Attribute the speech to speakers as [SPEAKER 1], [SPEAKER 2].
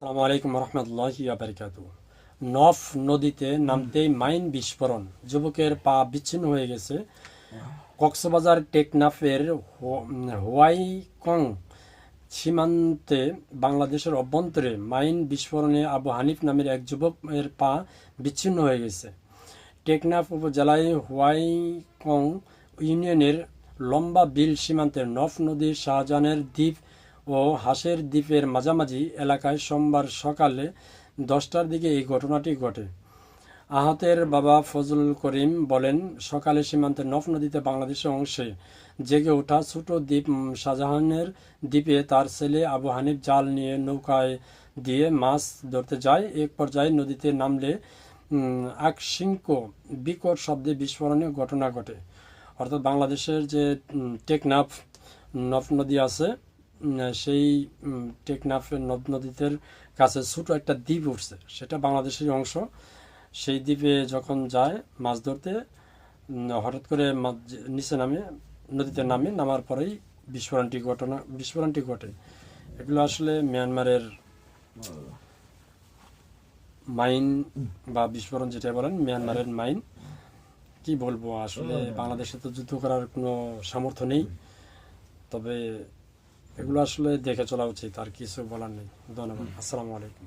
[SPEAKER 1] আসসালামু আলাইকুম রহমতুল্লাহি বারাকাতু। নফ নদীতে নামতেই মাইন বিস্ফোরণ, যুবকের পা বিচ্ছিন্ন হয়ে গেছে। কক্সবাজার টেকনাফের হোয়াইকং সীমান্তে বাংলাদেশের অভ্যন্তরে মাইন বিস্ফোরণে আবু হানিফ নামের এক যুবকের পা বিচ্ছিন্ন হয়ে গেছে। টেকনাফ উপজেলায় হোয়াইকং ইউনিয়নের লম্বা বিল সীমান্তের নফ নদীর শাহজাহানের দ্বীপ ও হাঁসের দ্বীপের মাঝামাঝি এলাকায় সোমবার সকালে 10টার দিকে এই ঘটনাটি ঘটে। আহতের বাবা ফজলুল করিম বলেন, সকালে সীমান্তের নফ নদীতে বাংলাদেশের অংশে জেগে ওঠা ছোট দ্বীপ শাহজাহানের দ্বীপে তার ছেলে আবু হানিফ জাল নিয়ে নৌকায় দিয়ে মাছ ধরতে যায়। এক পর্যায়ে নদীতে নামলে আকস্মিক বিকট শব্দে বিস্ফোরণের ঘটনা ঘটে। অর্থাৎ বাংলাদেশের যে টেকনাফ নফ নদী আছে, সেই টেকনাফের নদ নদীতে কাছে ছোটো একটা দ্বীপ উঠছে, সেটা বাংলাদেশের অংশ। সেই দ্বীপে যখন যায় মাছ ধরতে, হঠাৎ করে নিচে নদীতে নামার পরেই বিস্ফোরণটি ঘটে। এগুলো আসলে মিয়ানমারের মাইন বা বিস্ফোরণ যেটা বলেন, মিয়ানমারের মাইন। কি বলবো, আসলে বাংলাদেশে তো যুদ্ধ করার কোনো সামর্থ্য নেই, তবে এগুলো আসলে দেখে চলা উচিত, আর কিছু বলার নেই। ধন্যবাদ। আসসালামু আলাইকুম।